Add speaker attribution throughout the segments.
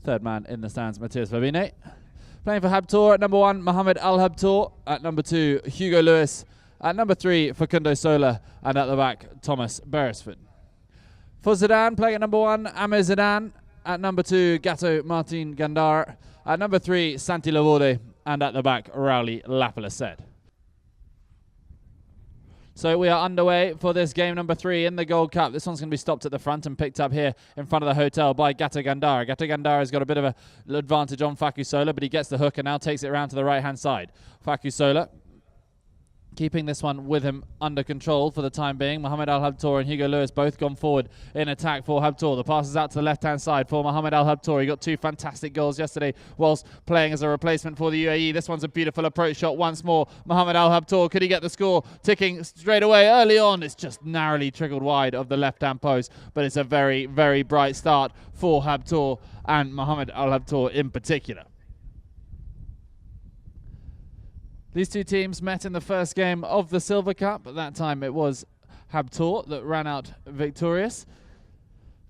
Speaker 1: Third man in the stands, Matthias Verbine. Playing for Habtoor at number 1, Mohamed Al Habtoor. At number 2, Hugo Lewis. At number 3, Facundo Sola. And at the back, Thomas Beresford. For Zedan, playing at number 1, Amir Zedan. At number 2, Gato Martin Gandar. At number 3, Santi Lavorde. And at the back, Rowley Lapalacet. So we are underway for this game number 3 in the Gold Cup. This one's going to be stopped at the front and picked up here in front of the hotel by Gato Gandara. Gato Gandara has got a bit of an advantage on Facu Sola, but he gets the hook and now takes it around to the right-hand side. Facu Sola keeping this one with him under control for the time being. Mohamed Al Habtoor and Hugo Lewis both gone forward in attack for Habtoor. The pass is out to the left-hand side for Mohamed Al Habtoor. He got 2 fantastic goals yesterday whilst playing as a replacement for the UAE. This one's a beautiful approach shot once more. Mohamed Al Habtoor, could he get the score? Ticking straight away early on. It's just narrowly trickled wide of the left-hand post, but it's a very, very bright start for Habtoor and Mohamed Al Habtoor in particular. These two teams met in the first game of the Silver Cup. At that time, it was Habtoor that ran out victorious.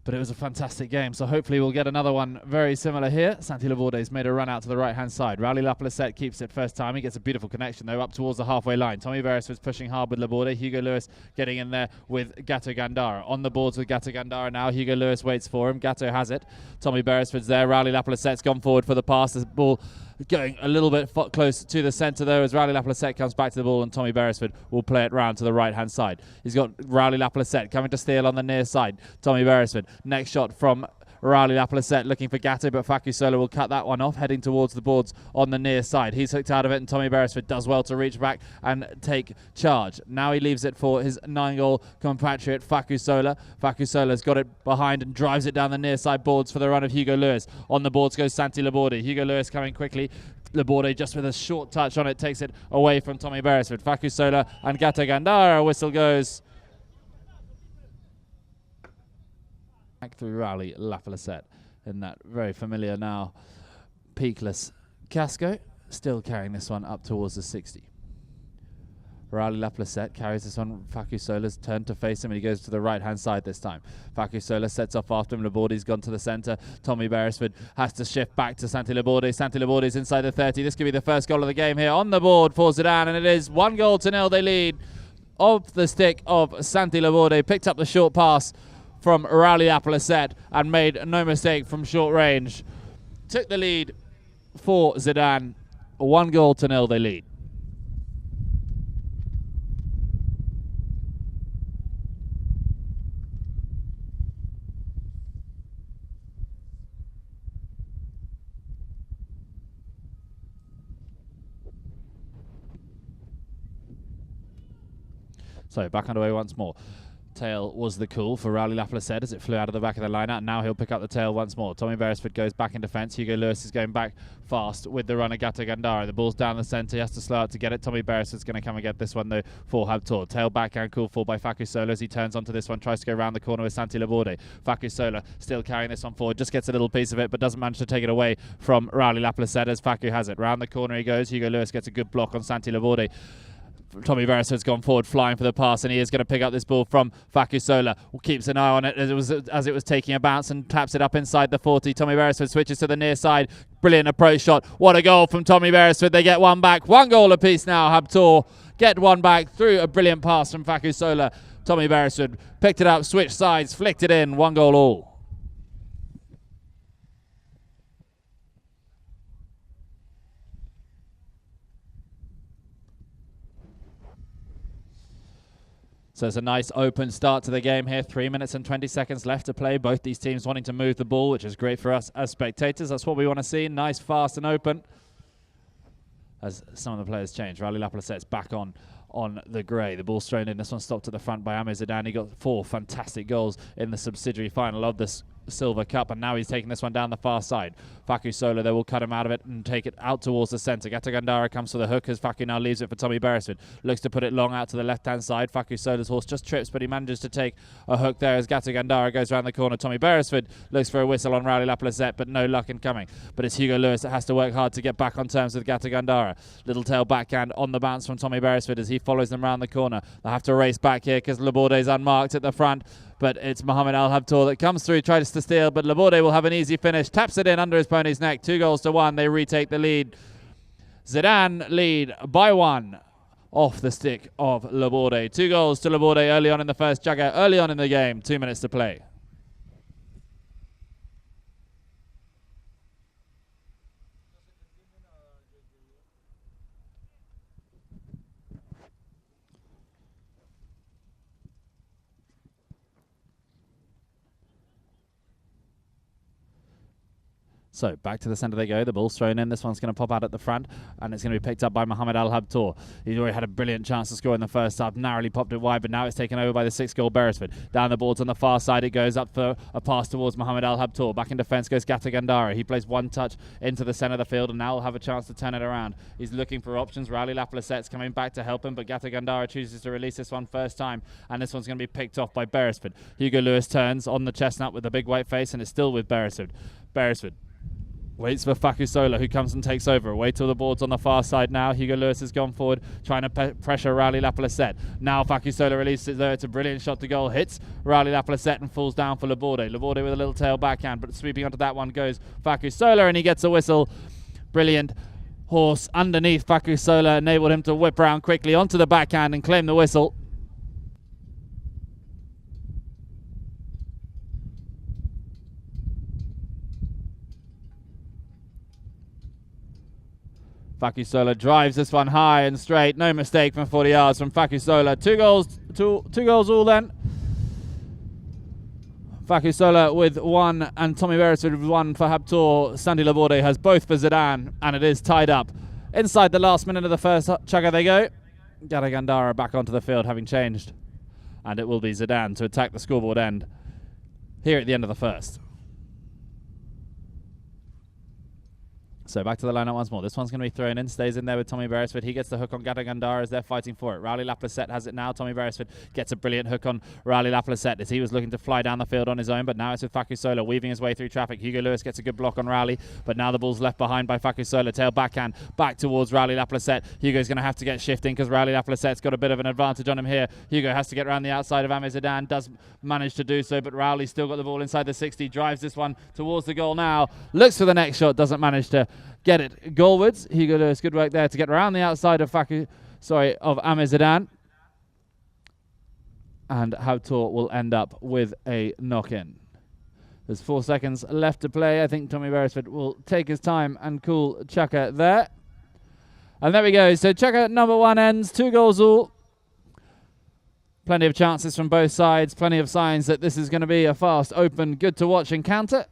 Speaker 1: But it was a fantastic game, so hopefully we'll get another one very similar here. Santi Lavorde's made a run out to the right-hand side. Rowley Lapalacet keeps it first time. He gets a beautiful connection, though, up towards the halfway line. Tommy Beresford's pushing hard with Laborde. Hugo Lewis getting in there with Gato Gandara. On the boards with Gato Gandara now. Hugo Lewis waits for him. Gato has it. Tommy Beresford's there. Rowley Lapalacet's gone forward for the pass. The ball going a little bit close to the centre, though, as Rowley Lapalacet comes back to the ball, and Tommy Beresford will play it round to the right-hand side. He's got Rowley Lapalacet coming to steal on the near side. Tommy Beresford. Next shot from Rowley Lapalacet looking for Gato, but Facu Sola will cut that one off, heading towards the boards on the near side. He's hooked out of it, and Tommy Beresford does well to reach back and take charge. Now he leaves it for his 9-goal compatriot, Facu Sola. Facu Sola's got it behind and drives it down the near side boards for the run of Hugo Lewis. On the boards goes Santi Laborde. Hugo Lewis coming quickly. Laborde just with a short touch on it takes it away from Tommy Beresford. Facu Sola and Gato Gandara. Whistle goes. Back through Rowley Lapalacet in that very familiar now peakless casco, still carrying this one up towards the 60. Rowley Lapalacet carries this one. Facu Sola's turned to face him, and he goes to the right-hand side this time. Facu Sola sets off after him. Laborde's gone to the centre. Tommy Beresford has to shift back to Santi Laborde. Santi Laborde's inside the 30. This could be the first goal of the game here on the board for Zedan, and it is 1-0 they lead off the stick of Santi Laborde. Picked up the short pass from Rowley Lapalacet and made no mistake from short range. Took the lead for Zedan. 1-0 they lead. So back underway once more. Tail was the call for Rowley Lapalacet as it flew out of the back of the line-out. Now he'll pick up the tail once more. Tommy Beresford goes back in defence. Hugo Lewis is going back fast with the runner Gato Gandara. The ball's down the centre. He has to slow out to get it. Tommy Beresford's going to come and get this one, though, for Habtoor. Tail backhand call for by Facu Sola as he turns onto this one. Tries to go around the corner with Santi Laborde. Facu Sola still carrying this one forward. Just gets a little piece of it, but doesn't manage to take it away from Rowley Lapalacet as Facu has it. Round the corner he goes. Hugo Lewis gets a good block on Santi Laborde. Tommy Beresford's gone forward, flying for the pass, and he is going to pick up this ball from Facu Sola. Keeps an eye on it as it was taking a bounce and taps it up inside the 40. Tommy Beresford switches to the near side. Brilliant approach shot. What a goal from Tommy Beresford. They get one back. 1 goal apiece now. Habtoor get one back through a brilliant pass from Facu Sola. Tommy Beresford picked it up, switched sides, flicked it in. 1 goal all. So it's a nice open start to the game here. 3 minutes and 20 seconds left to play. Both these teams wanting to move the ball, which is great for us as spectators. That's what we want to see. Nice, fast and open. As some of the players change. Rowley Lapalacet's back on the grey. The ball's thrown in. This one stopped at the front by Amir Zedan. He got 4 fantastic goals in the subsidiary final of this Silver Cup, and now he's taking this one down the far side. Facu Sola, they will cut him out of it and take it out towards the centre. Gato Gandara comes for the hook as Facu now leaves it for Tommy Beresford. Looks to put it long out to the left-hand side. Facu Sola's horse just trips, but he manages to take a hook there as Gato Gandara goes around the corner. Tommy Beresford looks for a whistle on Rowley Lapalacet, but no luck in coming. But it's Hugo Lewis that has to work hard to get back on terms with Gato Gandara. Little tail backhand on the bounce from Tommy Beresford as he follows them round the corner. They'll have to race back here because Laborde's unmarked at the front. but it's Mohamed Al Habtoor that comes through, tries to steal, but Laborde will have an easy finish, taps it in under his pony's neck. 2-1. They retake the lead. Zedan lead by 1 off the stick of Laborde. 2 goals to Laborde early on in the first jugger, early on in the game. 2 minutes to play. So back to the centre they go. The ball's thrown in. This one's going to pop out at the front, and it's going to be picked up by Mohamed Al Habtoor. He's already had a brilliant chance to score in the first half. Narrowly popped it wide, but now it's taken over by the 6-goal Beresford. Down the boards on the far side, it goes up for a pass towards Mohamed Al Habtoor. Back in defence goes Gata Gandara. He plays one touch into the centre of the field, and now will have a chance to turn it around. He's looking for options. Rowley Laplasette's coming back to help him, but Gata Gandara chooses to release this one first time, and this one's going to be picked off by Beresford. Hugo Lewis turns on the chestnut with a big white face, and it's still with Beresford. Beresford waits for Fakusola, who comes and takes over. Away to the boards on the far side now. Hugo Lewis has gone forward, trying to pressure Rowley Laplasette. Now Fakusola releases it there. It's a brilliant shot to goal. Hits Rowley Laplasette and falls down for Laborde. Laborde with a little tail backhand, but sweeping onto that one goes Fakusola, and he gets a whistle. Brilliant horse underneath Fakusola enabled him to whip around quickly onto the backhand and claim the whistle. Fakusola drives this one high and straight. No mistake from 40 yards from Fakusola. 2 goals all then. Fakusola with 1 and Tommy Beresford with 1 for Habtoor. Sandy Laborde has both for Zedan, and it is tied up. Inside the last minute of the first chugger they go. Gata Gandara back onto the field having changed. And it will be Zedan to attack the scoreboard end here at the end of the first. So back to the lineup once more. This one's going to be thrown in, stays in there with Tommy Beresford. He gets the hook on Gata Gandara as they're fighting for it. Rowley Laplasette has it now. Tommy Beresford gets a brilliant hook on Rowley Laplasette as he was looking to fly down the field on his own, but now it's with Fakusola weaving his way through traffic. Hugo Lewis gets a good block on Rowley, but now the ball's left behind by Fakusola. Tail backhand back towards Rowley Laplasette. Hugo's going to have to get shifting because Rowley Laplasette's got a bit of an advantage on him here. Hugo has to get around the outside of Amir Zedan, does manage to do so, but Rowley's still got the ball inside the 60, drives this one towards the goal now, looks for the next shot, doesn't manage to get it goalwards. Hugo Lewis, good work there to get around the outside of Amir Zedan. And Habtoor will end up with a knock-in. There's 4 seconds left to play. I think Tommy Beresford will take his time and call chucker there. And there we go. So chucker number 1 ends. 2 goals all. Plenty of chances from both sides. Plenty of signs that this is going to be a fast, open, good to watch encounter.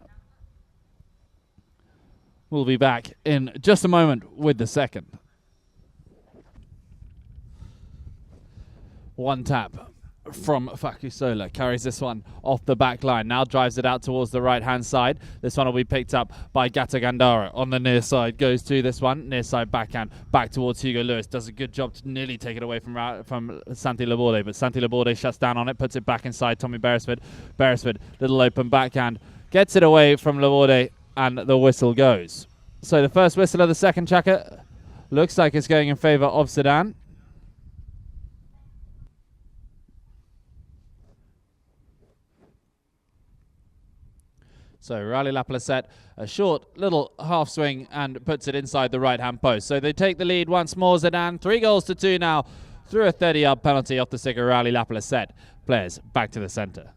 Speaker 1: We'll be back in just a moment with the second. One tap from Fakusola. Carries this one off the back line. Now drives it out towards the right-hand side. This one will be picked up by Gata Gandara. On the near side goes to this one. Near side backhand. Back towards Hugo Lewis. Does a good job to nearly take it away from Santi Laborde. But Santi Laborde shuts down on it. Puts it back inside Tommy Beresford. Beresford, little open backhand. Gets it away from Laborde. And the whistle goes. So the first whistle of the second chucker looks like it's going in favour of Zedan. So Rowley Laplasette, a short little half swing and puts it inside the right-hand post. So they take the lead once more, Zedan. 3-2 now through a 30-yard penalty off the stick of Rowley Laplasette. Players back to the centre.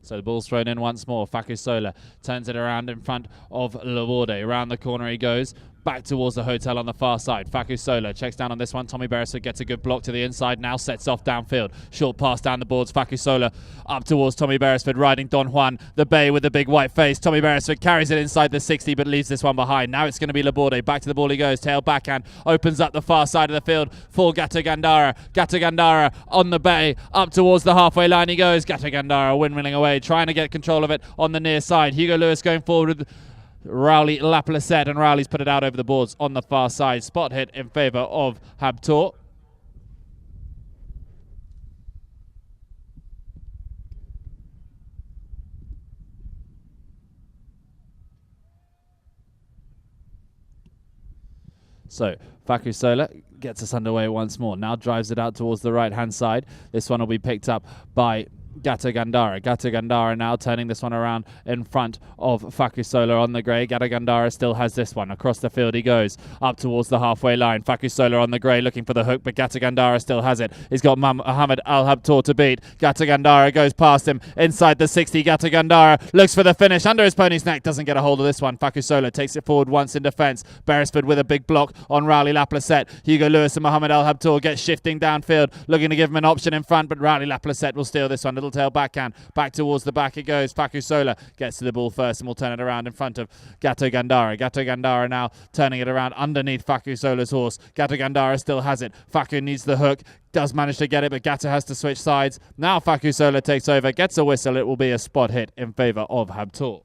Speaker 1: So the ball's thrown in once more. Fakusola turns it around in front of Laborde. Around the corner he goes. Back towards the hotel on the far side. Fakusola checks down on this one. Tommy Beresford gets a good block to the inside. Now sets off downfield. Short pass down the boards. Fakusola up towards Tommy Beresford. Riding Don Juan. The Bay with the big white face. Tommy Beresford carries it inside the 60 but leaves this one behind. Now it's going to be Laborde. Back to the ball he goes. Tail backhand. Opens up the far side of the field for Gata Gandara. Gata Gandara on the Bay. Up towards the halfway line he goes. Gata Gandara windmilling away. Trying to get control of it on the near side. Hugo Lewis going forward with Rowley Laplasette, and Rowley's put it out over the boards on the far side. Spot hit in favour of Habtoor. So Fakusola gets us underway once more. Now drives it out towards the right-hand side. This one will be picked up by Gata Gandara. Gata Gandara now turning this one around in front of Fakusola on the grey. Gata Gandara still has this one. Across the field he goes, up towards the halfway line. Fakusola on the grey looking for the hook, but Gata Gandara still has it. He's got Mohammed Al Habtoor to beat. Gata Gandara goes past him inside the 60. Gata Gandara looks for the finish under his pony's neck. Doesn't get a hold of this one. Fakusola takes it forward once in defence. Beresford with a big block on Rowley Laplacette. Hugo Lewis and Mohammed Al Habtoor get shifting downfield, looking to give him an option in front, but Rowley Laplacette will steal this one. Little tail backhand, back towards the back it goes. Fakusola gets to the ball first and will turn it around in front of Gato Gandara. Gato Gandara now turning it around underneath Fakusola's horse. Gato Gandara still has it. Faku needs the hook, does manage to get it, but Gato has to switch sides. Now Fakusola takes over, gets a whistle. It will be a spot hit in favour of Habtoor.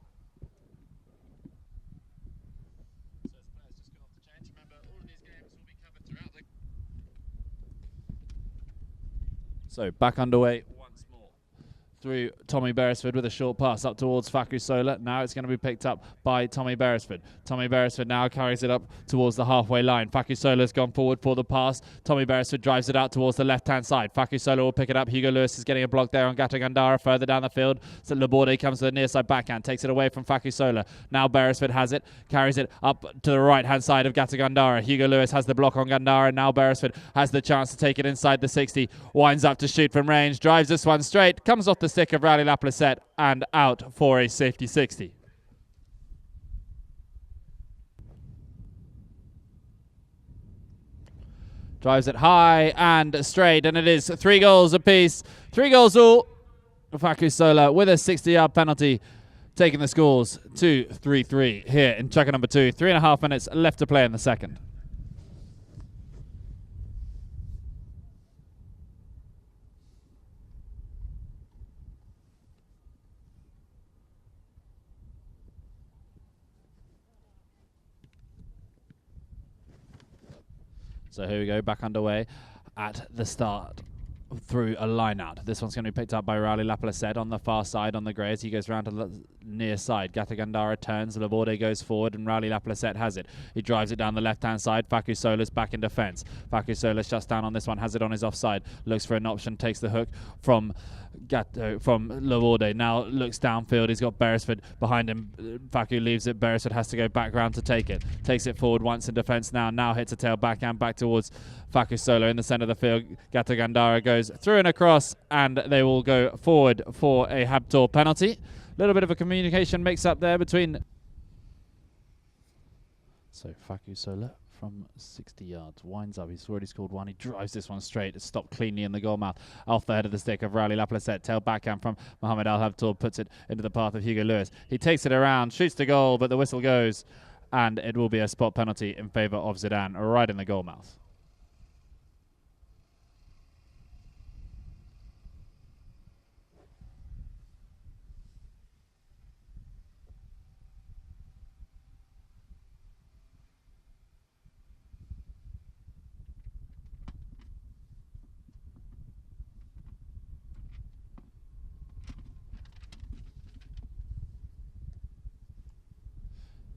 Speaker 1: So back underway once more through Tommy Beresford with a short pass up towards Fakusola. Now it's going to be picked up by Tommy Beresford. Tommy Beresford now carries it up towards the halfway line. Fakusola's gone forward for the pass. Tommy Beresford drives it out towards the left-hand side. Fakusola will pick it up. Hugo Lewis is getting a block there on Gato Gandara further down the field. So Laborde comes to the near side backhand, takes it away from Fakusola. Now Beresford has it, carries it up to the right-hand side of Gato Gandara. Hugo Lewis has the block on Gandara. Now Beresford has the chance to take it inside the 60. Winds up to shoot from range, drives this one straight, comes off the stick of Rowley Laplacette and out for a safety 60. Drives it high and straight, and it is 3 goals apiece. 3 goals all. Fakusola with a 60-yard penalty, taking the scores to 3-3 here in checker number 2. 3.5 minutes left to play in the second. So here we go, back underway at the start through a line out. This one's going to be picked up by Rowley Laplacette on the far side on the grey as he goes round to the near side. Gata Gandara turns, Laborde goes forward and Rowley Laplacette has it. He drives it down the left-hand side. Fakusola's back in defence. Fakusola shuts down on this one, has it on his offside. Looks for an option, takes the hook from Laborde. Now looks downfield. He's got Beresford behind him. Faku leaves it. Beresford has to go back round to take it. Takes it forward once in defence now. Now hits a tail backhand back towards Fakusola in the centre of the field. Gata Gandara goes through and across, and they will go forward for a Habtoor penalty. A little bit of a communication mix-up there between... So Fakusola from 60 yards winds up. He's already scored one. He drives this one straight. It's stopped cleanly in the goal mouth. Off the head of the stick of Rowley Laplacette. Tail backhand from Mohammed Al Habtoor puts it into the path of Hugo Lewis. He takes it around, shoots the goal, but the whistle goes, and it will be a spot penalty in favour of Zedan, right in the goal mouth.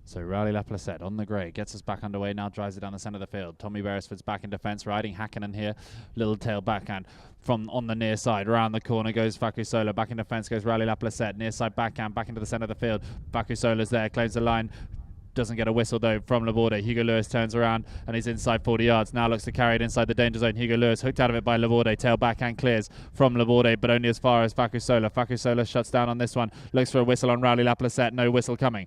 Speaker 1: So Rowley Laplacette on the grey, gets us back underway, now drives it down the centre of the field. Tommy Beresford's back in defence, riding Hakkinen here. Little tail backhand from on the near side. Around the corner goes Fakusola, back in defence goes Rowley Laplacette. Near side backhand, back into the centre of the field. Fakusola's there, claims the line. Doesn't get a whistle though from Laborde. Hugo Lewis turns around and he's inside 40 yards. Now looks to carry it inside the danger zone. Hugo Lewis hooked out of it by Laborde. Tail backhand clears from Laborde, but only as far as Fakusola. Fakusola shuts down on this one. Looks for a whistle on Rowley Laplacette. No whistle coming.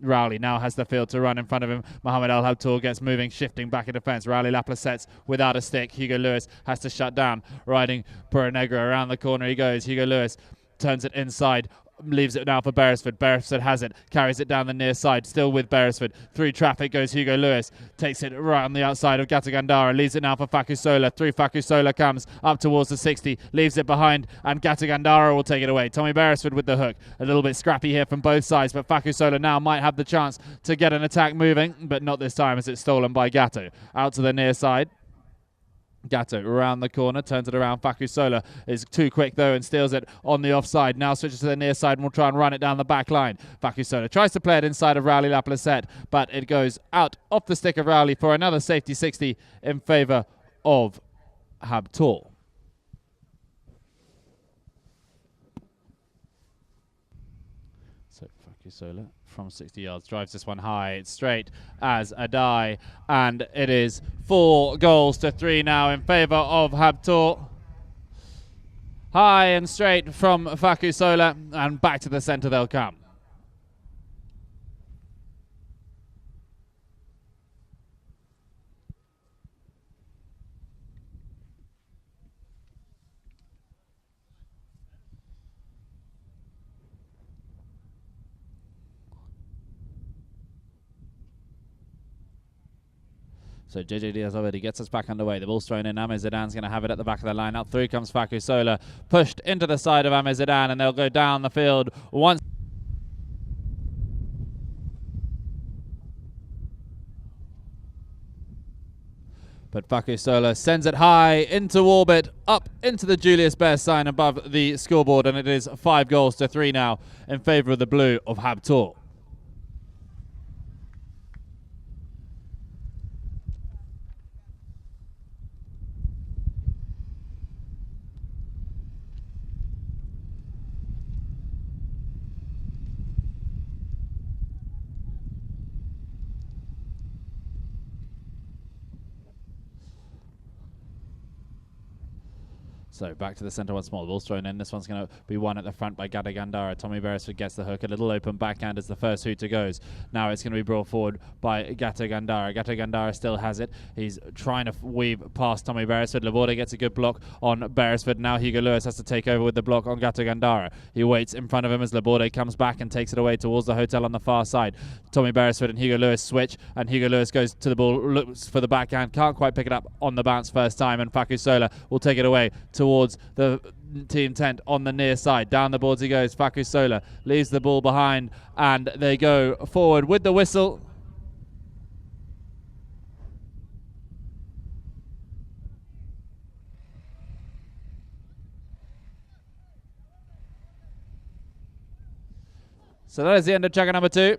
Speaker 1: Rowley now has the field to run in front of him. Mohammed Al Habtoor gets moving, shifting back in defence. Rowley Laplacette's without a stick. Hugo Lewis has to shut down. Riding Pura Negra around the corner he goes. Hugo Lewis turns it inside. Leaves it now for Beresford. Beresford has it, carries it down the near side, still with Beresford. Through traffic goes Hugo Lewis, takes it right on the outside of Gata Gandara, leaves it now for Fakusola. Through Fakusola comes up towards the 60, leaves it behind, and Gata Gandara will take it away. Tommy Beresford with the hook. A little bit scrappy here from both sides, but Fakusola now might have the chance to get an attack moving, but not this time as it's stolen by Gatto. Out to the near side. Gatto around the corner, turns it around. Fakusola is too quick though and steals it on the offside. Now switches to the near side and will try and run it down the back line. Fakusola tries to play it inside of Rowley Laplacette, but it goes out off the stick of Rowley for another safety 60 in favour of Habtoor. So Fakusola from 60 yards drives this one high. It's straight as a die, and it is 4 goals to 3 now in favour of Habtoor. High and straight from Fakusola, and back to the centre they'll come. So JJ Diaz already gets us back underway. The ball's thrown in. Zedan's going to have it at the back of the line. Out through comes Fakusola, pushed into the side of Zedan, and they'll go down the field once. But Fakusola sends it high into orbit, up into the Julius Baer sign above the scoreboard, and it is 5 goals to 3 now in favour of the blue of Habtoor. So back to the centre once more. The ball's thrown in. This one's going to be won at the front by Gata Gandara. Tommy Beresford gets the hook. A little open backhand as the first hooter goes. Now it's going to be brought forward by Gata Gandara. Gata Gandara still has it. He's trying to weave past Tommy Beresford. Laborde gets a good block on Beresford. Now Hugo Lewis has to take over with the block on Gata Gandara. He waits in front of him as Laborde comes back and takes it away towards the hotel on the far side. Tommy Beresford and Hugo Lewis switch, and Hugo Lewis goes to the ball, looks for the backhand. Can't quite pick it up on the bounce first time, and Fakusola will take it away towards the team tent on the near side. Down the boards he goes. Fakusola leaves the ball behind, and they go forward with the whistle. So that is the end of checker number 2.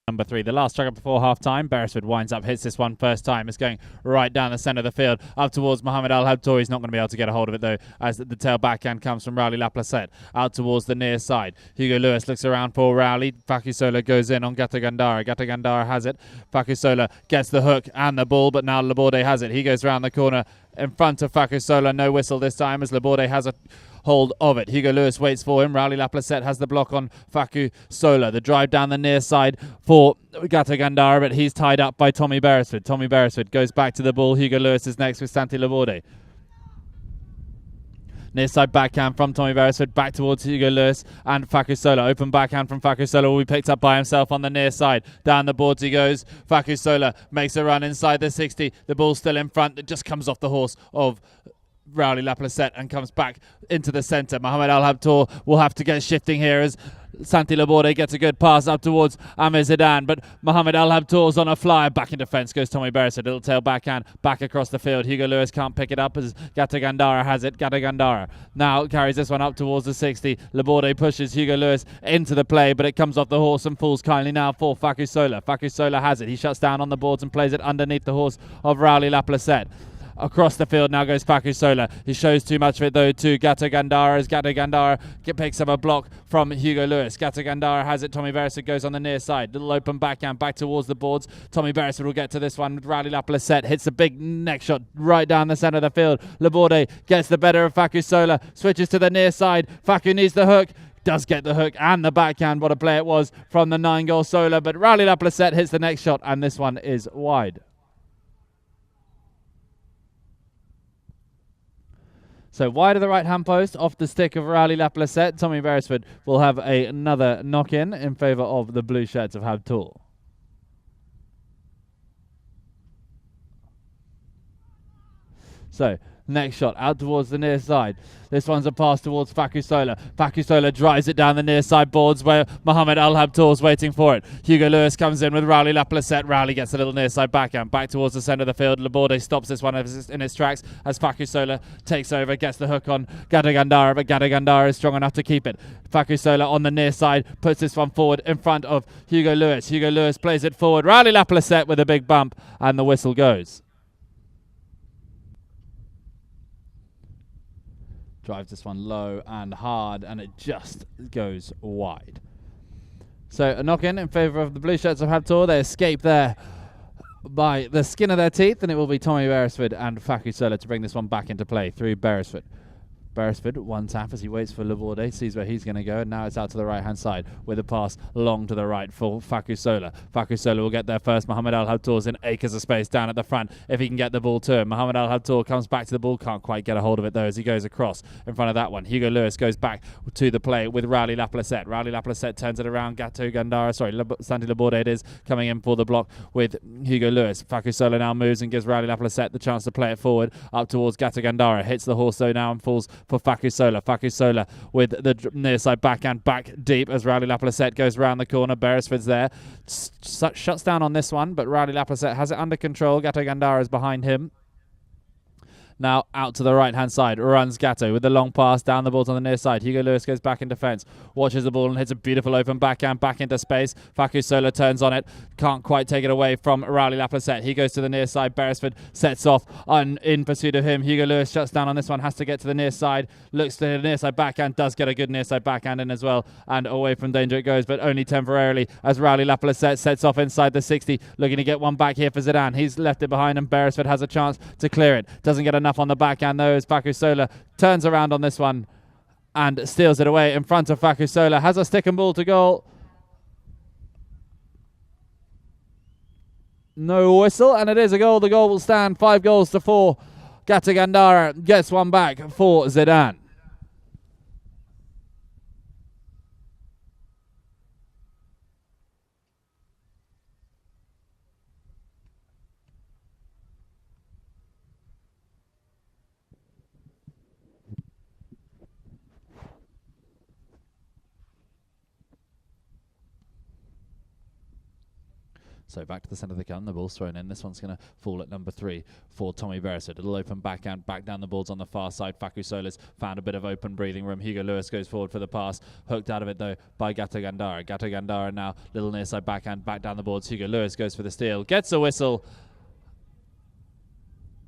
Speaker 1: Number 3, the last checker before half-time. Beresford winds up, hits this one first time. It's going right down the centre of the field, up towards Mohamed Al Habtoor. He's not going to be able to get a hold of it, though, as the tail backhand comes from Rowley Laplacette, out towards the near side. Hugo Lewis looks around for Rowley. Fakusola goes in on Gata Gandara. Gata Gandara has it. Fakusola gets the hook and the ball, but now Laborde has it. He goes round the corner in front of Fakusola. No whistle this time as Laborde has a hold of it. Hugo Lewis waits for him. Rowley Laplacette has the block on Fakusola. The drive down the near side for Gata Gandara, but he's tied up by Tommy Beresford. Tommy Beresford goes back to the ball. Hugo Lewis is next with Santi Laborde. Near side backhand from Tommy Beresford back towards Hugo Lewis and Fakusola. Open backhand from Fakusola will be picked up by himself on the near side. Down the boards he goes. Fakusola makes a run inside the 60. The ball's still in front. It just comes off the horse of Rowley Laplacette and comes back into the centre. Mohamed Al Habtoor will have to get shifting here as Santi Laborde gets a good pass up towards Zedan, but Mohamed Al Habtoor's on a flyer. Back in defence goes Tommy Beresford. Little tail backhand back across the field. Hugo Lewis can't pick it up as Gata Gandara has it. Gata Gandara now carries this one up towards the 60. Laborde pushes Hugo Lewis into the play, but it comes off the horse and falls kindly now for Fakusola. Fakusola has it. He shuts down on the boards and plays it underneath the horse of Rowley Laplacette. Across the field now goes Fakusola. He shows too much of it though to Gata Gandara as Gata Gandara picks up a block from Hugo Lewis. Gata Gandara has it. Tommy Beresford goes on the near side. Little open backhand back towards the boards. Tommy Beresford will get to this one. Rowley Laplacette hits a big neck shot right down the centre of the field. Laborde gets the better of Fakusola. Switches to the near side. Faku needs the hook. Does get the hook and the backhand. What a play it was from the 9-goal Sola. But Rowley Laplacette hits the next shot and this one is wide. So wide of the right-hand post, off the stick of Rowley Laplacette. Tommy Beresford will have another knock-in favour of the blue shirts of Habtoor. So, next shot out towards the near side. This one's a pass towards Fakusola. Fakusola drives it down the near side boards where Mohamed Al Habtoor's waiting for it. Hugo Lewis comes in with Rowley Laplacette. Rowley gets a little near side backhand. Back towards the centre of the field. Laborde stops this one in its tracks as Fakusola takes over, gets the hook on Gatagandara, but Gatagandara is strong enough to keep it. Fakusola on the near side puts this one forward in front of Hugo Lewis. Hugo Lewis plays it forward. Rowley Laplacette with a big bump, and the whistle goes. Drives this one low and hard, and it just goes wide. So a knock-in in favour of the blue shirts of Habtoor. They escape there by the skin of their teeth, and it will be Tommy Beresford and Fakusola to bring this one back into play through Beresford. Beresford, one tap as he waits for Laborde, sees where he's going to go, and now it's out to the right-hand side with a pass long to the right for Fakusola. Fakusola will get there first. Mohamed Al Habtoor's in acres of space down at the front if he can get the ball to him. Mohamed Al Habtoor comes back to the ball, can't quite get a hold of it though as he goes across in front of that one. Hugo Lewis goes back to the play with Rowley Laplacette. Rowley Laplacette turns it around. Santi Laborde it is, coming in for the block with Hugo Lewis. Fakusola now moves and gives Rowley Laplacette the chance to play it forward up towards Gatagandara. Hits the horse though now and falls for Fakusola. Fakusola with the near side backhand back deep as Rowley Laplacette goes round the corner. Beresford's there. Shuts down on this one, but Rowley Laplacette has it under control. Gatagandara is behind him. Now out to the right-hand side, runs Gatto with the long pass down the ball on the near side. Hugo Lewis goes back in defence, watches the ball and hits a beautiful open backhand back into space. Fakusola turns on it, can't quite take it away from Rowley Laplacette. He goes to the near side, Beresford sets off in pursuit of him. Hugo Lewis shuts down on this one, has to get to the near side, looks to the near side backhand, does get a good near side backhand in as well, and away from danger it goes, but only temporarily as Rowley Laplacette sets off inside the 60, looking to get one back here for Zedan. He's left it behind and Beresford has a chance to clear it. Doesn't get enough on the backhand though as Fakusola turns around on this one and steals it away in front of Fakusola. Has a stick and ball to goal. No whistle, and it is a goal. The goal will stand 5-4. Gatagandara gets one back for Zedan. So back to the centre of the gun, the ball's thrown in. This one's going to fall at number 3 for Tommy Beresford. A little open backhand, back down the balls on the far side. Fakusola's found a bit of open breathing room. Hugo Lewis goes forward for the pass. Hooked out of it though by Gatagandara. Gatagandara now, little near side backhand, back down the boards. Hugo Lewis goes for the steal, gets a whistle.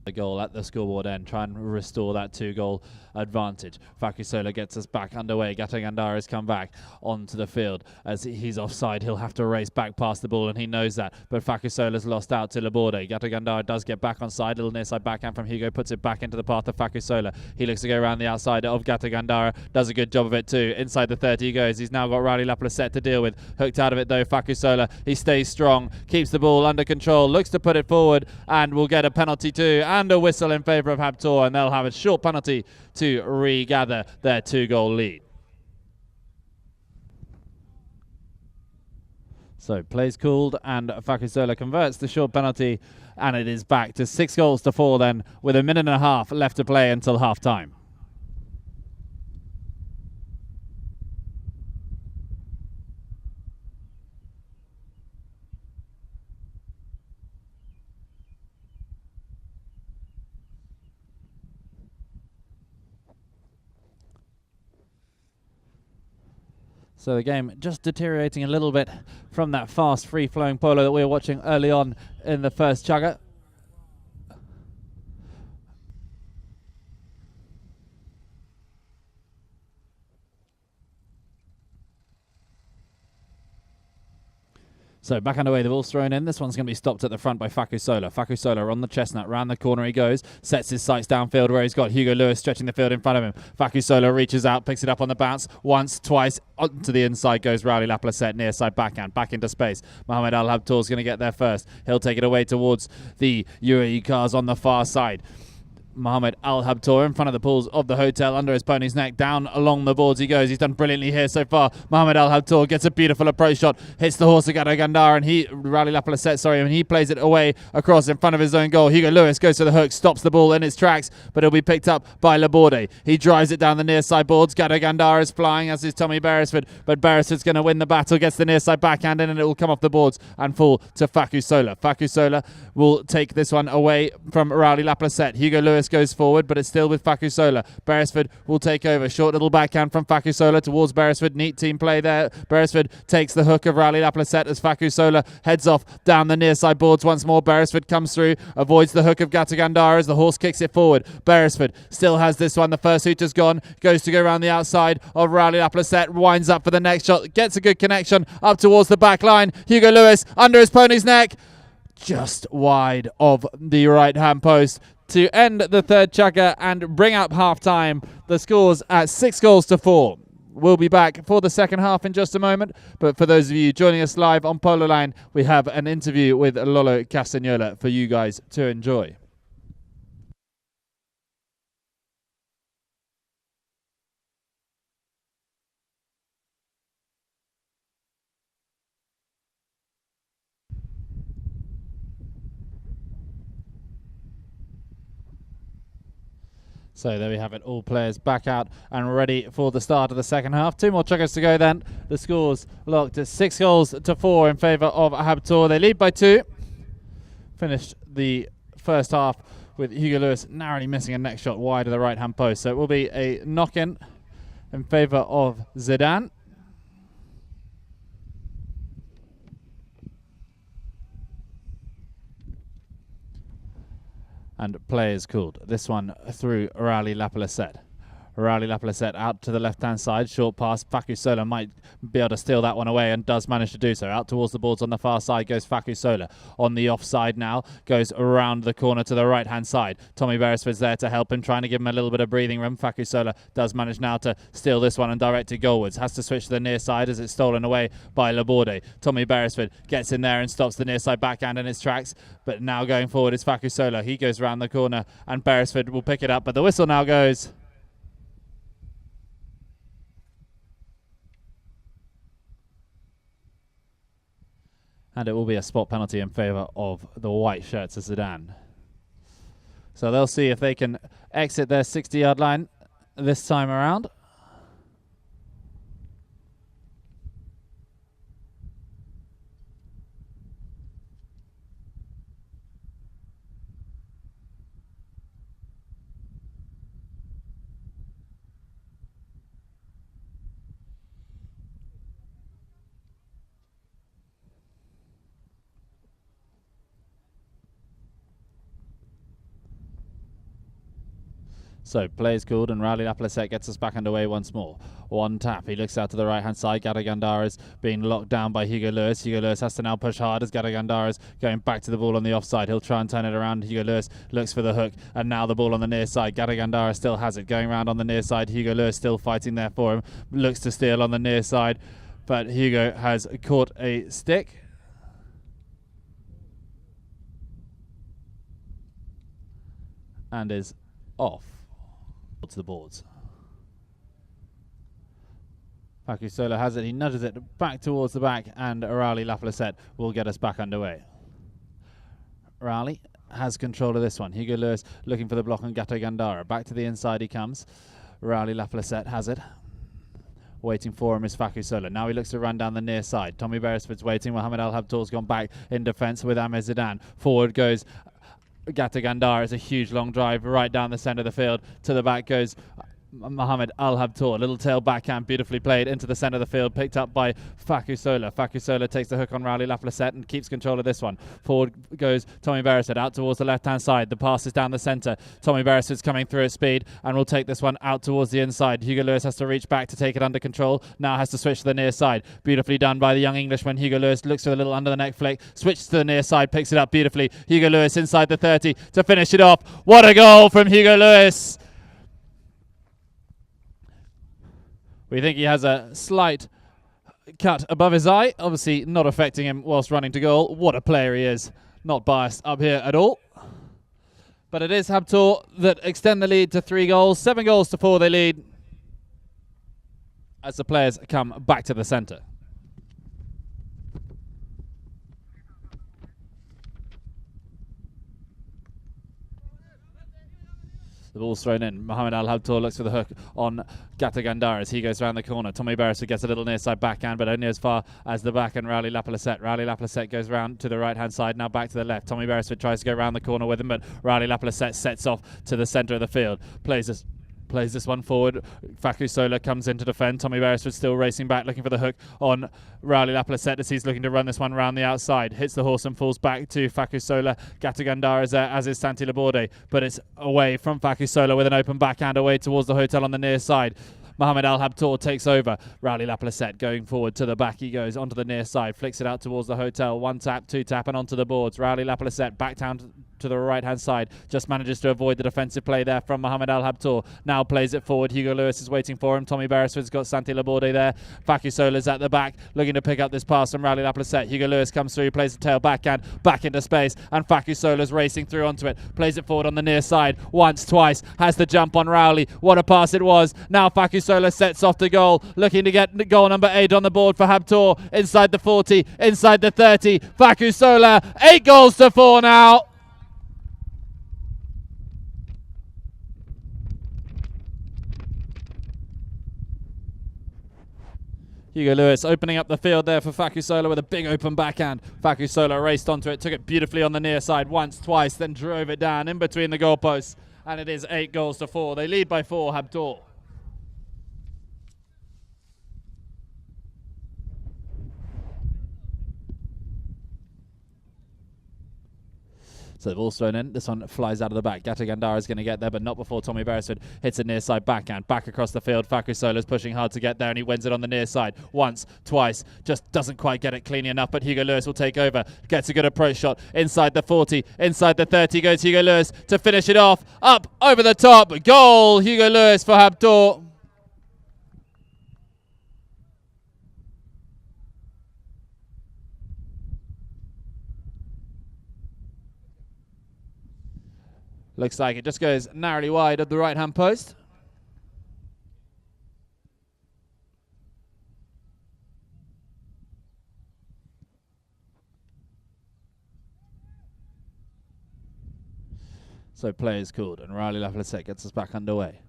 Speaker 1: A goal at the scoreboard end, try and restore that 2-goal advantage. Fakusola gets us back underway. Gatagandara has come back onto the field as he's offside. He'll have to race back past the ball and he knows that, but Fakusola's lost out to Laborde. Gatagandara does get back on side, little near side backhand from Hugo, puts it back into the path of Fakusola. He looks to go around the outside of Gatagandara, does a good job of it too. Inside the 30 he goes. He's now got Rowley Laplacette to deal with. Hooked out of it though, Fakusola. He stays strong, keeps the ball under control, looks to put it forward and will get a penalty too, and a whistle in favour of Habtoor, and they'll have a short penalty to regather their 2-goal lead. So plays cooled and Fakusola converts the short penalty, and it is back to 6-4 then, with a minute and a half left to play until half time. So the game just deteriorating a little bit from that fast, free-flowing polo that we were watching early on in the first chugger. So back underway, the ball's thrown in. This one's going to be stopped at the front by Fakusola. Fakusola on the chestnut, round the corner he goes, sets his sights downfield where he's got Hugo Lewis stretching the field in front of him. Fakusola reaches out, picks it up on the bounce, once, twice, onto the inside goes Rowley Laplacette, near side backhand, back into space. Mohamed Al Habtoor's going to get there first. He'll take it away towards the UAE cars on the far side. Mohamed Al Habtoor in front of the pools of the hotel, under his pony's neck, down along the boards he goes. He's done brilliantly here so far. Mohamed Al Habtoor gets a beautiful approach shot, hits the horse Agata Gandhar, and he plays it away across in front of his own goal. Hugo Lewis goes to the hook, stops the ball in its tracks, but it'll be picked up by Laborde. He drives it down the near side boards. Gata Gandhar is flying, as is Tommy Beresford, but Beresford's going to win the battle, gets the near side backhand in, and it will come off the boards and fall to Facu Sola. Facu Sola will take this one away from Rowley Laplacette. Hugo Lewis goes forward, but it's still with Facu Sola. Beresford will take over. Short little backhand from Facu Sola towards Beresford. Neat team play there. Beresford takes the hook of Rowley Laplacette as Facu Sola heads off down the near side boards once more. Beresford comes through, avoids the hook of Gata Gandhar as the horse kicks it forward. Beresford still has this one. The first hooter's gone. Goes to go around the outside of Rowley Laplacette. Winds up for the next shot. Gets a good connection up towards the back line. Hugo Lewis under his pony's neck, just wide of the right-hand post to end the third chukka and bring up half-time. The score's at 6-4. We'll be back for the second half in just a moment, but for those of you joining us live on Polo Line, we have an interview with Lolo Castagnola for you guys to enjoy. So there we have it, all players back out and ready for the start of the second half. 2 more chukkas to go then. The score's locked at 6-4 in favour of Habtoor. They lead by 2. Finished the first half with Hugo Lewis narrowly missing a neck shot wide of the right-hand post. So it will be a knock-in favour of Zedan. And play is called. This one through Rowley Laplacette. Rowley Laplacette out to the left-hand side. Short pass. Facu Sola might be able to steal that one away and does manage to do so. Out towards the boards on the far side goes Facu Sola. On the offside now. Goes around the corner to the right-hand side. Tommy Beresford's there to help him, trying to give him a little bit of breathing room. Facu Sola does manage now to steal this one and direct it goalwards. Has to switch to the near side as it's stolen away by Laborde. Tommy Beresford gets in there and stops the near side backhand in its tracks. But now going forward is Facu Sola. He goes round the corner and Beresford will pick it up. But the whistle now goes. And it will be a spot penalty in favour of the white shirts of Zedan. So they'll see if they can exit their 60-yard line this time around. So play is called and Rowley Laplacette gets us back underway once more. One tap. He looks out to the right-hand side. Gata Gandhar is being locked down by Hugo Lewis. Hugo Lewis has to now push hard as Gata Gandhar is going back to the ball on the offside. He'll try and turn it around. Hugo Lewis looks for the hook and now the ball on the near side. Gata Gandhar still has it. Going around on the near side. Hugo Lewis still fighting there for him. Looks to steal on the near side, but Hugo has caught a stick. And is off to the boards. Facu Sola has it. He nudges it back towards the back, and Rowley Laplacette will get us back underway. Rowley has control of this one. Hugo Lewis looking for the block on Gata Gandhar. Back to the inside he comes. Rowley Laplacette has it. Waiting for him is Facu Sola. Now he looks to run down the near side. Tommy Beresford's waiting. Mohamed Al Habtoor's gone back in defence with Ahmed Zedan. Forward goes Gata Gandhar. Is a huge long drive right down the centre of the field. To the back goes Mohamed Al Habtoor. Little tail backhand, beautifully played into the centre of the field, picked up by Facu Sola. Facu Sola takes the hook on Rowley Laplacette and keeps control of this one. Forward goes Tommy Beresford out towards the left hand side. The pass is down the centre. Tommy Beresford's coming through at speed and will take this one out towards the inside. Hugo Lewis has to reach back to take it under control. Now has to switch to the near side. Beautifully done by the young Englishman. Hugo Lewis looks for a little under the neck flick, switches to the near side, picks it up beautifully. Hugo Lewis inside the 30 to finish it off. What a goal from Hugo Lewis! We think he has a slight cut above his eye, obviously not affecting him whilst running to goal. What a player he is. Not biased up here at all. But it is Habtoor that extend the lead to 3 goals. 7 goals to 4 they lead as the players come back to the centre. The ball's thrown in. Mohamed Al Habtoor looks for the hook on Gata Gandara as he goes around the corner. Tommy Beresford gets a little near side backhand, but only as far as the back and Rowley Laplacette. Rowley Laplacette goes round to the right hand side, now back to the left. Tommy Beresford tries to go around the corner with him, but Rowley Laplacette sets off to the centre of the field. Plays this one forward. Faku Sola comes in to defend. Tommy Beresford still racing back, looking for the hook on Rowley Laplacette as he's looking to run this one round the outside. Hits the horse and falls back to Faku Sola. Gata Gandara is there, as is Santi Laborde, but it's away from Faku Sola with an open backhand away towards the hotel on the near side. Mohamed Al Habtoor takes over. Rowley Laplacette going forward to the back. He goes onto the near side, flicks it out towards the hotel. 1 tap, 2 tap, and onto the boards. Rowley Laplacette back down to the right hand side, just manages to avoid the defensive play there from Mohamed Al Habtoor. Now plays it forward. Hugo Lewis is waiting for him. Tommy Beresford's got Santi Laborde there. Faku Sola's at the back, looking to pick up this pass from Rowley Laplacette. Hugo Lewis comes through, plays the tail backhand, back into space, and Faku Sola's racing through onto it. Plays it forward on the near side, once, twice, has the jump on Rowley. What a pass it was. Now Faku Sola sets off to goal, looking to get goal number 8 on the board for Habtoor. Inside the 40, inside the 30. Faku Sola, 8 goals to 4 now. Hugo Lewis opening up the field there for Faku Sola with a big open backhand. Faku Sola raced onto it, took it beautifully on the near side once, twice, then drove it down in between the goalposts. And it is 8 goals to 4. They lead by 4, Habtoor. So the ball's thrown in. This one flies out of the back. Gata Gandara is going to get there, but not before Tommy Beresford hits a near side backhand. Back across the field. Faku Sola's pushing hard to get there, and he wins it on the near side. Once, twice. Just doesn't quite get it cleanly enough, but Hugo Lewis will take over. Gets a good approach shot. Inside the 40, inside the 30 goes Hugo Lewis to finish it off. Up, over the top. Goal, Hugo Lewis for Habtoor. Looks like it just goes narrowly wide of the right-hand post. So play is called, and Rowley Laplacette gets us back underway.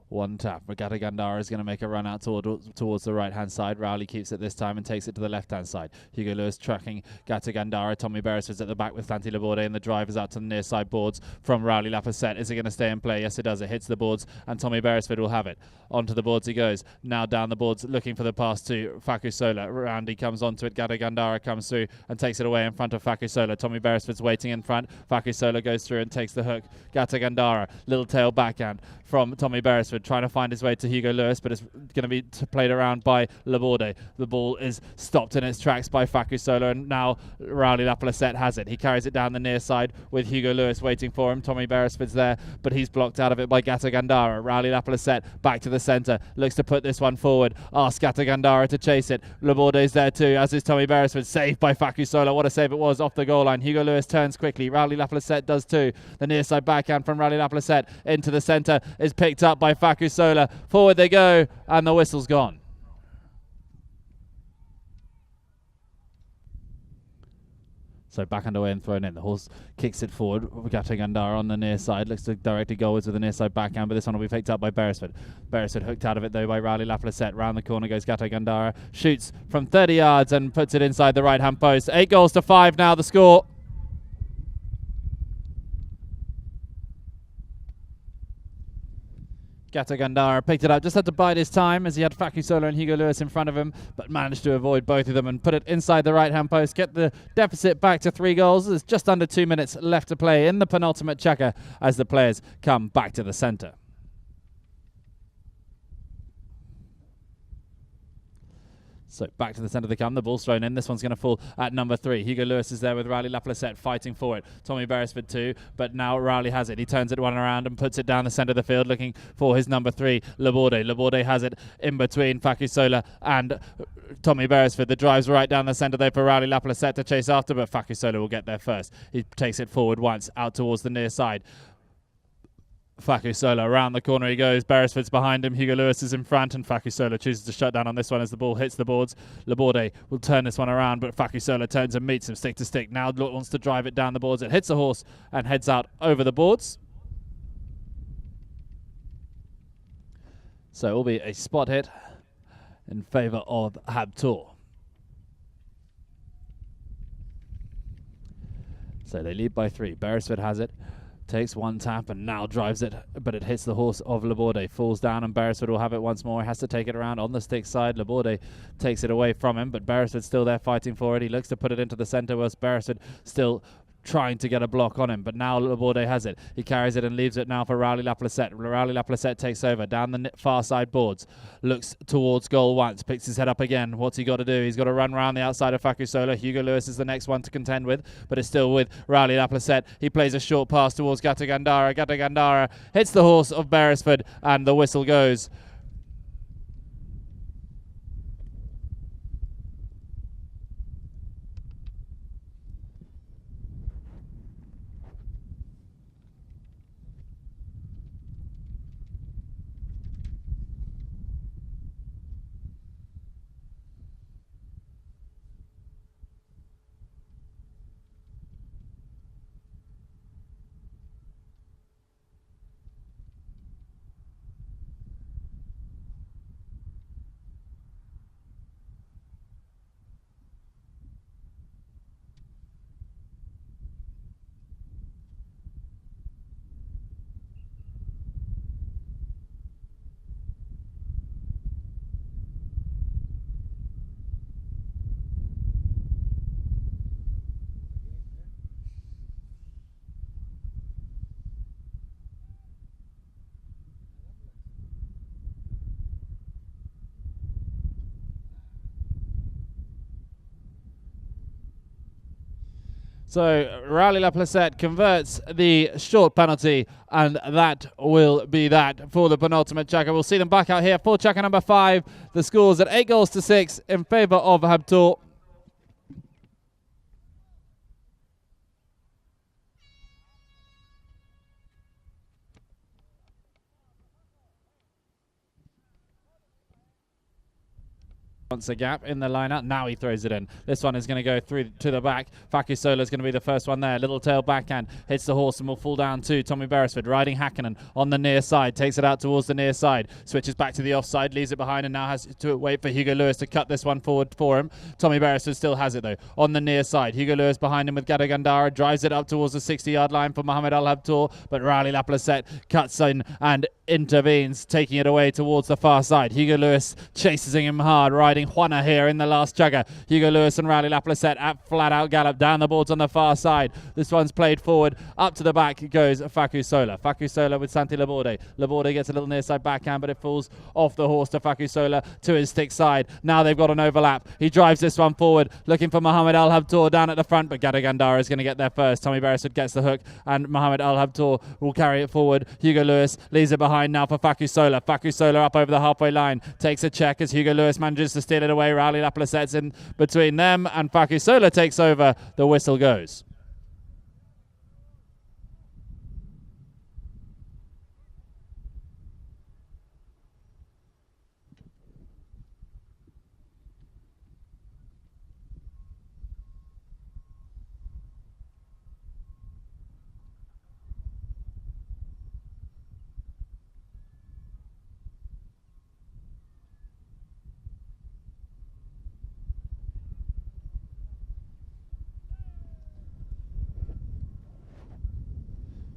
Speaker 1: 1 tap. Gata Gandara is going to make a run out towards the right-hand side. Rowley keeps it this time and takes it to the left-hand side. Hugo Lewis tracking Gata Gandara. Tommy Beresford's at the back with Santi Laborde, and the drive is out to the near side boards from Rowley Laplacette. Is it going to stay in play? Yes, it does. It hits the boards, and Tommy Beresford will have it. Onto the boards he goes. Now down the boards, looking for the pass to Faku Sola. Randy comes onto it. Gata Gandara comes through and takes it away in front of Faku Sola. Tommy Beresford's waiting in front. Faku Sola goes through and takes the hook. Gata Gandara, little tail backhand from Tommy Beresford, trying to find his way to Hugo Lewis, but it's going to be played around by Laborde. The ball is stopped in its tracks by Faku Sola, and now Rowley Laplacette has it. He carries it down the near side with Hugo Lewis waiting for him. Tommy Beresford's there, but he's blocked out of it by Gata Gandara. Rowley Laplacette back to the centre, looks to put this one forward. Asks Gata Gandara to chase it. Laborde's there too, as is Tommy Beresford. Saved by Faku Sola. What a save it was off the goal line. Hugo Lewis turns quickly. Rowley Laplacette does too. The near side backhand from Rowley Laplacette into the centre is picked up by Faku Sola. Forward they go, and the whistle's gone. So back underway and thrown in. The horse kicks it forward. Gata Gandara on the near side. Looks to direct it goalwards with the near side backhand, but this one will be picked up by Beresford. Beresford hooked out of it though by Rowley Laplacette. Round the corner goes Gata Gandara. Shoots from 30 yards and puts it inside the right hand post. 8 goals to 5 now the score. Gata Gandara picked it up, just had to bide his time as he had Faku Sola and Hugo Lewis in front of him, but managed to avoid both of them and put it inside the right-hand post, get the deficit back to 3 goals. There's just under 2 minutes left to play in the penultimate checker as the players come back to the centre. So back to the centre they come. The ball's thrown in. This one's going to fall at number 3. Hugo Lewis is there with Rowley Laplacette fighting for it. Tommy Beresford too, but now Rowley has it. He turns it one around and puts it down the centre of the field, looking for his number 3, Laborde. Laborde has it in between Faku Sola and Tommy Beresford. The drive's right down the centre there for Rowley Laplacette to chase after, but Faku Sola will get there first. He takes it forward once, out towards the near side. Facusola around the corner he goes. Beresford's behind him. Hugo Lewis is in front, and Facusola chooses to shut down on this one as the ball hits the boards. Laborde will turn this one around, but Facusola turns and meets him stick to stick. Now wants to drive it down the boards. It hits the horse and heads out over the boards. So it will be a spot hit in favour of Habtoor. So they lead by 3. Beresford has it. Takes one tap and now drives it, but it hits the horse of Laborde. Falls down and Beresford will have it once more. He has to take it around on the stick side. Laborde takes it away from him, but Beresford's still there fighting for it. He looks to put it into the centre, whilst Beresford still trying to get a block on him, but now Laborde has it. He carries it and leaves it now for Rowley Laplacette. Rowley Laplacette takes over down the far side boards, looks towards goal once, picks his head up again. What's he got to do? He's got to run around the outside of Facusola. Hugo Lewis is the next one to contend with, but it's still with Rowley Laplacette. He plays a short pass towards Gatagandara. Gatagandara hits the horse of Beresford and the whistle goes. So Rowley Laplacette converts the short penalty, and that will be that for the penultimate checker. We'll see them back out here for checker number 5. The score's at 8-6 in favour of Habtoor. Wants a gap in the lineup. Now he throws it in. This one is going to go through to the back. Facusola is going to be the first one there. Little tail backhand hits the horse and will fall down to Tommy Beresford. Riding Hakkinen on the near side. Takes it out towards the near side. Switches back to the offside. Leaves it behind and now has to wait for Hugo Lewis to cut this one forward for him. Tommy Beresford still has it though on the near side. Hugo Lewis behind him with Gatagandara. Drives it up towards the 60-yard line for Mohamed Al Habtoor. But Rowley Laplacette cuts in and intervenes, taking it away towards the far side. Hugo Lewis chases him hard. Riding Juana here in the last chugger. Hugo Lewis and Rowley Laplacette at flat out gallop down the boards on the far side. This one's played forward. Up to the back goes Facusola. Facusola with Santi Laborde. Laborde gets a little near side backhand, but it falls off the horse to Facusola to his stick side. Now they've got an overlap. He drives this one forward, looking for Mohamed Al Habtoor down at the front, but Gatagandara is going to get there first. Tommy Beresford gets the hook, and Mohamed Al Habtoor will carry it forward. Hugo Lewis leaves it behind now for Facusola. Facusola up over the halfway line. Takes a check as Hugo Lewis manages to steal it away. Rowley Laplacette's in between them, and Facusola takes over. The whistle goes.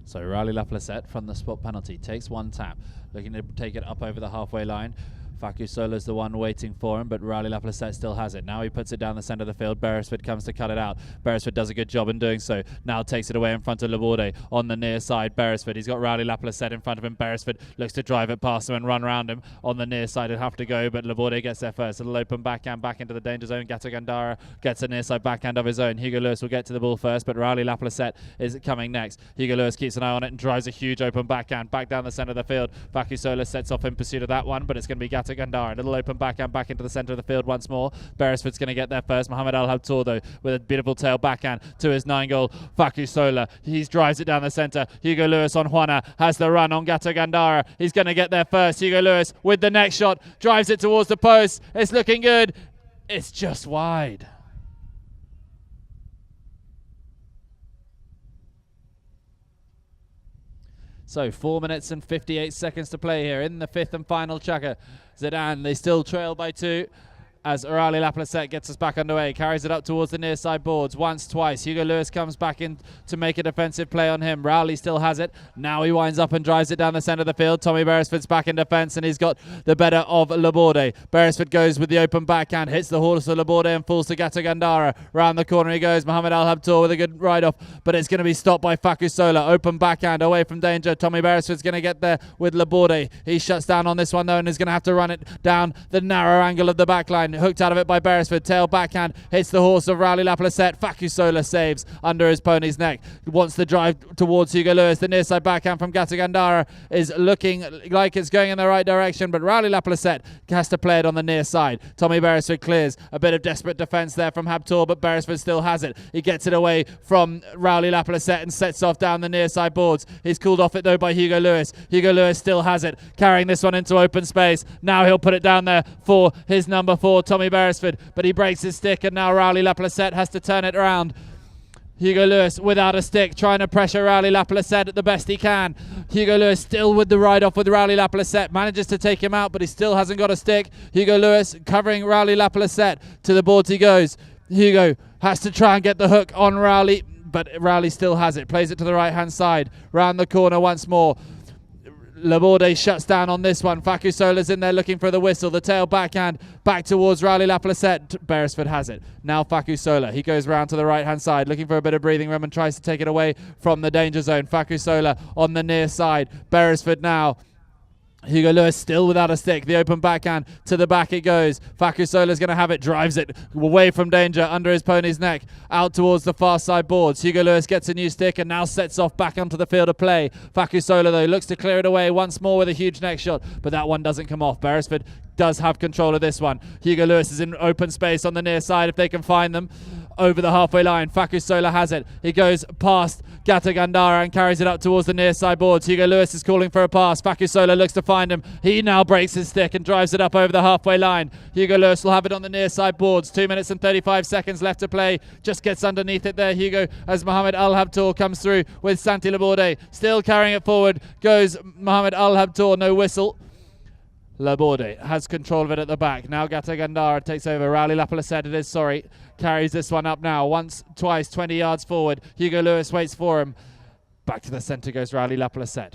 Speaker 1: So Rowley Laplacette from the spot penalty takes one tap, looking to take it up over the halfway line. Facusola's the one waiting for him, but Rowley Laplacette still has it. Now he puts it down the centre of the field. Beresford comes to cut it out. Beresford does a good job in doing so. Now takes it away in front of Laborde on the near side. Beresford, he's got Rowley Laplacette in front of him. Beresford looks to drive it past him and run around him on the near side. It'd have to go, but Laborde gets there first. A little open backhand back into the danger zone. Gatagandara gets a near side backhand of his own. Hugo Lewis will get to the ball first, but Rowley Laplacette is coming next. Hugo Lewis keeps an eye on it and drives a huge open backhand back down the centre of the field. Facusola sets off in pursuit of that one, but it's going to be Gatagandara Gata Gandhara. Little open backhand back into the centre of the field once more. Beresford's going to get there first. Mohamed Al Habtoor, though, with a beautiful tail backhand to his 9-goal Facu Sola. He drives it down the centre. Hugo Lewis on Juana has the run on Gata Gandhara. He's going to get there first. Hugo Lewis with the next shot drives it towards the post. It's looking good. It's just wide. So 4 minutes and 58 seconds to play here in the fifth and final chukka. Zedan, they still trail by 2 as Rally Laplacette gets us back underway. Carries it up towards the near side boards once, twice. Hugo Lewis comes back in to make a defensive play on him. Rowley still has it. Now he winds up and drives it down the centre of the field. Tommy Beresford's back in defence and he's got the better of Laborde. Beresford goes with the open backhand, hits the horse of Laborde and falls to Gata Gandhara. Round the corner he goes. Mohamed Al Habtoor with a good ride off, but it's going to be stopped by Facu Sola. Open backhand away from danger. Tommy Beresford's going to get there with Laborde. He shuts down on this one though and is going to have to run it down the narrow angle of the backline. Hooked out of it by Beresford. Tail backhand hits the horse of Rowley Laplacette. Facu Sola saves under his pony's neck. Wants to drive towards Hugo Lewis. The near side backhand from Gata Gandhara is looking like it's going in the right direction, but Rowley Laplacette has to play it on the near side. Tommy Beresford clears. A bit of desperate defence there from Habtoor, but Beresford still has it. He gets it away from Rowley Laplacette and sets off down the near side boards. He's called off it though by Hugo Lewis. Hugo Lewis still has it, carrying this one into open space. Now he'll put it down there for his number 4, Tommy Beresford, but he breaks his stick and now Rowley Laplacette has to turn it around. Hugo Lewis without a stick, trying to pressure Rowley Laplacette at the best he can. Hugo Lewis still with the ride off with Rowley Laplacette, manages to take him out, but he still hasn't got a stick. Hugo Lewis covering Rowley Laplacette. To the boards he goes. Hugo has to try and get the hook on Rowley, but Rowley still has it. Plays it to the right hand side. Round the corner once more. Laborde shuts down on this one. Facu Sola's in there looking for the whistle. The tail backhand back towards Rowley Laplacette. Beresford has it. Now Facu Sola. He goes round to the right hand side looking for a bit of breathing room and tries to take it away from the danger zone. Facu Sola on the near side. Beresford now. Hugo Lewis still without a stick. The open backhand to the back it goes. Facu Sola's going to have it. Drives it away from danger under his pony's neck. Out towards the far side boards. Hugo Lewis gets a new stick and now sets off back onto the field of play. Facu Sola though looks to clear it away once more with a huge neck shot, but that one doesn't come off. Beresford does have control of this one. Hugo Lewis is in open space on the near side if they can find them. Over the halfway line, Facu Sola has it. He goes past Gata Gandhara and carries it up towards the near side boards. Hugo Lewis is calling for a pass. Facu Sola looks to find him. He now breaks his stick and drives it up over the halfway line. Hugo Lewis will have it on the near side boards. 2 minutes and 35 seconds left to play. Just gets underneath it there, Hugo, as Mohamed Al Habtoor comes through with Santi Laborde. Still carrying it forward goes Mohamed Al Habtoor, no whistle. Laborde has control of it at the back. Now Gata Gandhara takes over. Rowley Laplacette it is, carries this one up now. Once, twice, 20 yards forward. Hugo Lewis waits for him. Back to the centre goes Rowley Laplacette.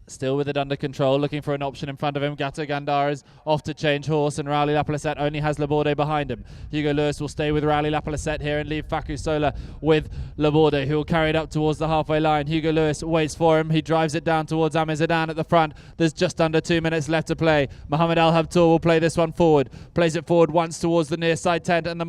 Speaker 1: Still with it under control, looking for an option in front of him. Gata Gandhara is off to change horse, and Rowley Laplacette only has Laborde behind him. Hugo Lewis will stay with Rowley Laplacette here and leave Facu Sola with Laborde, who will carry it up towards the halfway line. Hugo Lewis waits for him. He drives it down towards Zedan at the front. There's just under 2 minutes left to play. Mohamed Al Habtoor will play this one forward. Plays it forward once towards the near side tent, and the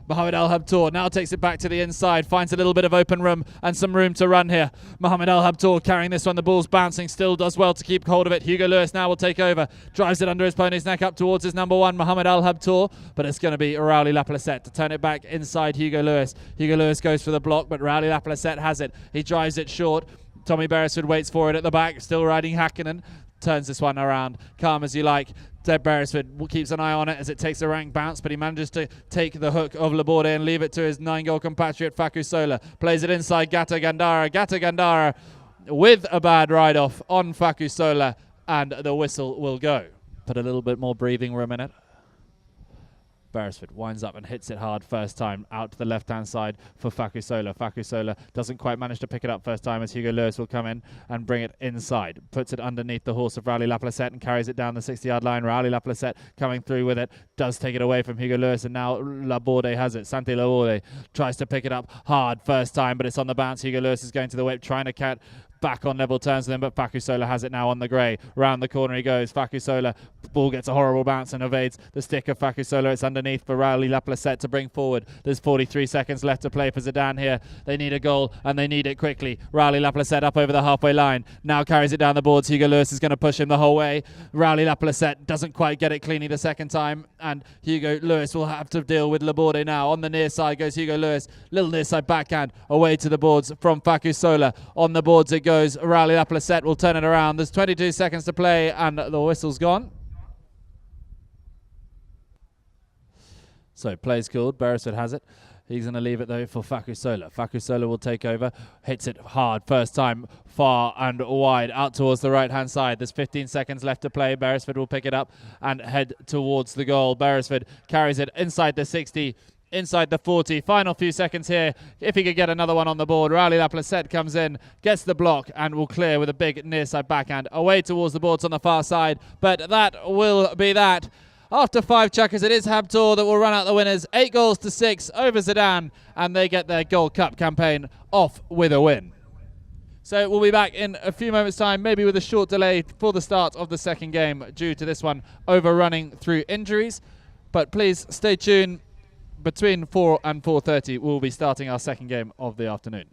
Speaker 1: Mohamed Al Habtoor now takes it back to the inside, finds a little bit of open room and some room to run here. Mohamed Al Habtoor carrying this one, the ball's bouncing, still does well to keep hold of it. Hugo Lewis now will take over, drives it under his pony's neck up towards his number 1, Mohamed Al Habtoor, but it's going to be Rowley Laplacette to turn it back inside Hugo Lewis. Hugo Lewis goes for the block, but Rowley Laplacette has it. He drives it short. Tommy Beresford waits for it at the back, still riding Hakkinen. Turns this one around, calm as you like. Deb Beresford keeps an eye on it as it takes a rank bounce, but he manages to take the hook of Laborde and leave it to his 9-goal compatriot Facu Sola. Plays it inside Gata Gandhara. Gata Gandhara with a bad ride-off on Facu Sola, and the whistle will go. Put a little bit more breathing room in it. Beresford winds up and hits it hard first time out to the left-hand side for Facu Sola. Facu Sola doesn't quite manage to pick it up first time as Hugo Lewis will come in and bring it inside. Puts it underneath the horse of Rowley Laplacette and carries it down the 60-yard line. Rowley Laplacette coming through with it. Does take it away from Hugo Lewis, and now Laborde has it. Santi Laborde tries to pick it up hard first time, but it's on the bounce. Hugo Lewis is going to the whip, trying to back on level terms with him, but Fakusola has it now on the grey. Round the corner he goes. Fakusola, ball gets a horrible bounce and evades the stick of Fakusola. It's underneath for Rowley Laplacette to bring forward. There's 43 seconds left to play for Zedan here. They need a goal and they need it quickly. Rowley Laplacette up over the halfway line. Now carries it down the boards. Hugo Lewis is going to push him the whole way. Rowley Laplacette doesn't quite get it cleanly the second time, and Hugo Lewis will have to deal with Laborde now. On the near side goes Hugo Lewis. Little near side backhand away to the boards from Fakusola. On the boards it goes. Rowley Laplacette will turn it around. There's 22 seconds to play and the whistle's gone. So play's called. Beresford has it. He's going to leave it though for Fakusola. Fakusola will take over. Hits it hard first time, far and wide, out towards the right-hand side. There's 15 seconds left to play. Beresford will pick it up and head towards the goal. Beresford carries it inside the 60, inside the 40. Final few seconds here. If he could get another one on the board. Rowley Laplacette comes in, gets the block and will clear with a big near side backhand away towards the boards on the far side. But that will be that. After 5 chuckers, it is Habtoor that will run out the winners. 8 goals to 6 over Zedan, and they get their Gold Cup campaign off with a win. So we'll be back in a few moments' time, maybe with a short delay for the start of the second game due to this one overrunning through injuries. But please stay tuned. Between 4 and 4:30, we'll be starting our second game of the afternoon.